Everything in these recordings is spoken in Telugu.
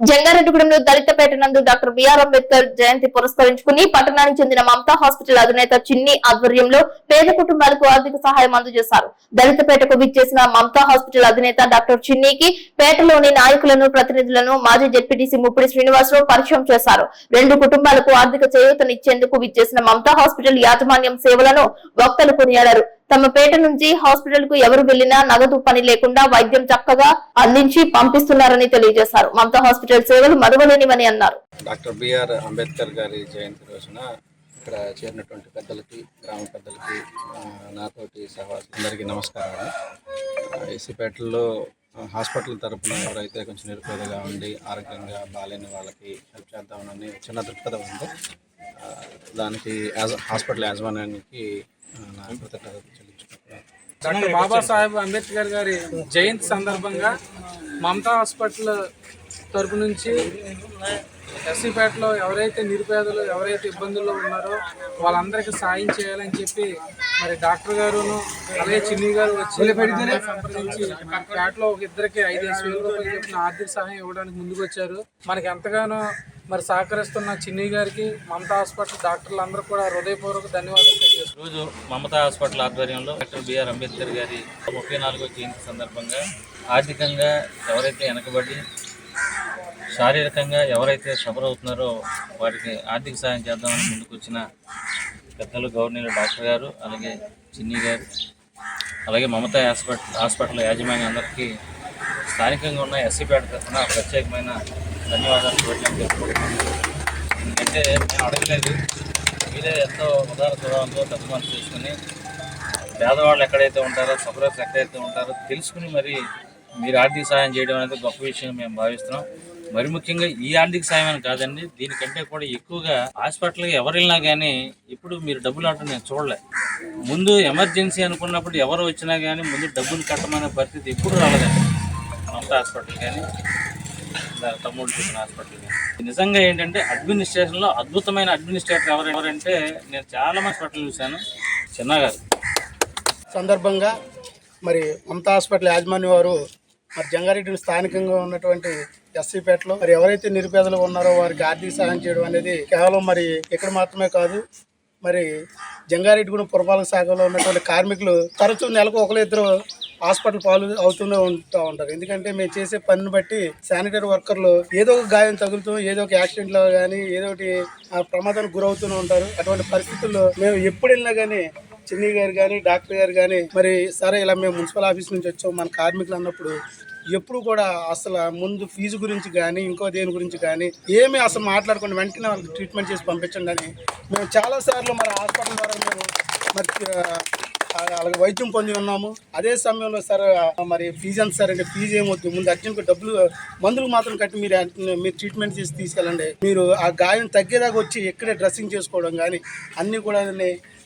జంగారెడ్డిగూడెంలో దళితపేట నందు డాక్టర్ బిఆర్ అంబేద్కర్ జయంతి పురస్కరించుకుని పట్టణానికి చెందిన మమతా హాస్పిటల్ అధినేత చిన్ని ఆధ్వర్యంలో పేద కుటుంబాలకు ఆర్థిక సహాయం అందజేశారు. దళితపేటకు విచ్చేసిన మమతా హాస్పిటల్ అధినేత డాక్టర్ చిన్నికి పేటలోని నాయకులను, ప్రతినిధులను మాజీ జెడ్పీటీసీ ముప్పిడి శ్రీనివాసరావు పరిచయం చేశారు. 2 కుటుంబాలకు ఆర్థిక చేయూతనిచ్చేందుకు విచ్చేసిన మమతా హాస్పిటల్ యాజమాన్యం సేవలను వక్తలు కొనియాడారు. తమ పేట నుంచి హాస్పిటల్ కు ఎవరు వెళ్లినా నగదు పని లేకుండా వైద్యం చక్కగా అందించి పంపిస్తున్నారని తెలియజేశారు. మమతా హాస్పిటల్ సేవలు మరువలేనివని అన్నారు. డాక్టర్ బిఆర్ అంబేద్కర్ గారి జయంతి రోజున ఇక్కడ చేరినటువంటి పెద్దలకి, గ్రామ పెద్దలకి, నాతోటి సహవాసులందరికీ నమస్కారాలు. ఎస్సీపేటలో హాస్పిటల్ తరఫున ఎవరైతే కొంచెం నిరుపేదగా ఉండి ఆరోగ్యంగా బాలేని వాళ్ళకి హెల్ప్ చేద్దామని చిన్న దృక్పథం ఉంది. దానికి హాస్పిటల్ యాజమాన్యానికి డాక్టర్ బాబాసాహెబ్ అంబేద్కర్ గారి జయంతి సందర్భంగా మమతా హాస్పిటల్ తరపు నుంచి ఎస్సీపేటలో ఎవరైతే నిరుపేదలు, ఎవరైతే ఇబ్బందుల్లో ఉన్నారో వాళ్ళందరికీ సాయం చేయాలని చెప్పి మరి డాక్టర్ గారును అలాగే చిన్ని గారు వచ్చి సంప్రదించి పేటలో ఒక ఇద్దరికి 5,000 రూపాయలు చెప్పిన ఆర్థిక సహాయం ఇవ్వడానికి ముందుకు వచ్చారు. మనకి ఎంతగానో మరి సహకరిస్తున్న చిన్ని గారికి మమతా హాస్పిటల్ డాక్టర్లు అందరూ కూడా హృదయపూర్వక ధన్యవాదాలు తెలియజేస్తున్నారు. రోజు మమతా హాస్పిటల్ ఆధ్వర్యంలో డాక్టర్ బిఆర్ అంబేద్కర్ గారి 34వ జయంతి సందర్భంగా ఆర్థికంగా ఎవరైతే వెనకబడి శారీరకంగా ఎవరైతే సఫర్ అవుతున్నారో వారికి ఆర్థిక సాయం చేద్దామని ముందుకు వచ్చిన పెద్దలు గవర్నర్ డాక్టర్ గారు, అలాగే చిన్ని గారు, అలాగే మమతా హాస్పిటల్ యాజమాన్యం అందరికీ స్థానికంగా ఉన్న ఎస్సీపేట తరఫున ప్రత్యేకమైన ధన్యవాదాలు తెలుపుకుంటున్నాను. ఎందుకంటే నేను అడగలేదు, మీరే ఎంతో ఉదార స్వభావంతో పెద్ద మనసు చేసుకుని పేదవాళ్ళు ఎక్కడైతే ఉంటారో, సఫరర్స్ ఎక్కడైతే ఉంటారో తెలుసుకుని మరి మీరు ఆర్థిక సాయం చేయడం అనేది గొప్ప విషయం మేము భావిస్తున్నాం. మరి ముఖ్యంగా ఈ ఆర్థిక సాయం అని కాదండి, దీనికంటే కూడా ఎక్కువగా హాస్పిటల్కి ఎవరు వెళ్ళినా కానీ ఇప్పుడు మీరు డబ్బులు ఆడటం నేను చూడలే. ముందు ఎమర్జెన్సీ అనుకున్నప్పుడు ఎవరు వచ్చినా కానీ ముందు డబ్బులు కట్టమనే పరిస్థితి ఎప్పుడు రాలేదండి. మమతా హాస్పిటల్ కానీ తమ్ముడు చెప్పిన హాస్పిటల్ కానీ నిజంగా ఏంటంటే అడ్మినిస్ట్రేషన్లో అద్భుతమైన అడ్మినిస్ట్రేటర్ ఎవరంటే నేను చాలా మంది హాస్పిటల్ చూశాను. చిన్నగారు సందర్భంగా మరి మమతా హాస్పిటల్ యాజమాన్యం వారు మరి జంగారెడ్డి స్థానికంగా ఉన్నటువంటి ఎస్సీపేటలో మరి ఎవరైతే నిరుపేదలు ఉన్నారో వారికి ఆర్థిక సహాయం చేయడం అనేది కేవలం మరి ఇక్కడ మాత్రమే కాదు, మరి జంగారెడ్డిగూడెం పురపాలక శాఖలో ఉన్నటువంటి కార్మికులు తరచూ నెలకు 1-2 హాస్పిటల్ పాలు అవుతూనే ఉంటారు. ఎందుకంటే మేము చేసే పనిని బట్టి శానిటరీ వర్కర్లు ఏదో ఒక గాయం తగులుతూ, ఏదో ఒక యాక్సిడెంట్లో కానీ ఏదో ఒకటి ప్రమాదానికి గురవుతూనే ఉంటారు. అటువంటి పరిస్థితుల్లో మేము ఎప్పుడు వెళ్ళినా కానీ చిన్ని గారు కానీ డాక్టర్ గారు కానీ మరి సరే ఇలా మేము మున్సిపల్ ఆఫీస్ నుంచి వచ్చాం మన కార్మికులు అన్నప్పుడు ఎప్పుడు కూడా అసలు ముందు ఫీజు గురించి కానీ ఇంకో దేని గురించి కానీ ఏమీ అసలు మాట్లాడుకుని వెంటనే వాళ్ళకి ట్రీట్మెంట్ చేసి పంపించండి అని మేము చాలాసార్లు మరి హాస్పిటల్ ద్వారా మేము మరి అలాగే వైద్యం పొంది ఉన్నాము. అదే సమయంలో సార్ మరి ఫీజు ఎంత సార్ అంటే ఫీజు ఏమొద్దు, ముందు అర్జెంట్ డబ్బులు మందులు మాత్రం కట్టి మీరు ట్రీట్మెంట్ చేసి తీసుకెళ్ళండి, మీరు ఆ గాయం తగ్గేదాకా వచ్చి ఎక్కడే డ్రెస్సింగ్ చేసుకోవడం కానీ అన్నీ కూడా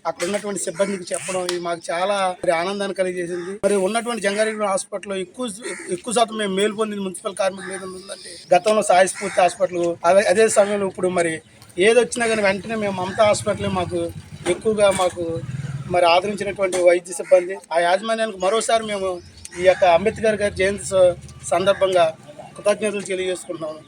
అక్కడ ఉన్నటువంటి సిబ్బందికి చెప్పడం మాకు చాలా ఆనందాన్ని కలిగజేసింది. మరి ఉన్నటువంటి జంగారెడ్డి హాస్పిటల్లో ఎక్కువ శాతం మేము మేలు పొందింది మున్సిపల్ కార్మికులు ఏదంటే గతంలో సాయస్ఫూర్తి హాస్పిటల్, అదే సమయంలో ఇప్పుడు మరి ఏది వచ్చినా కానీ వెంటనే మేము మమతా హాస్పిటల్ మాకు ఎక్కువగా మరి ఆదరించినటువంటి వైద్య సిబ్బంది ఆ యాజమాన్యానికి మరోసారి మేము ఈ యొక్క అంబేద్కర్ గారి జయంతి సందర్భంగా కృతజ్ఞతలు తెలియజేసుకుంటున్నాము.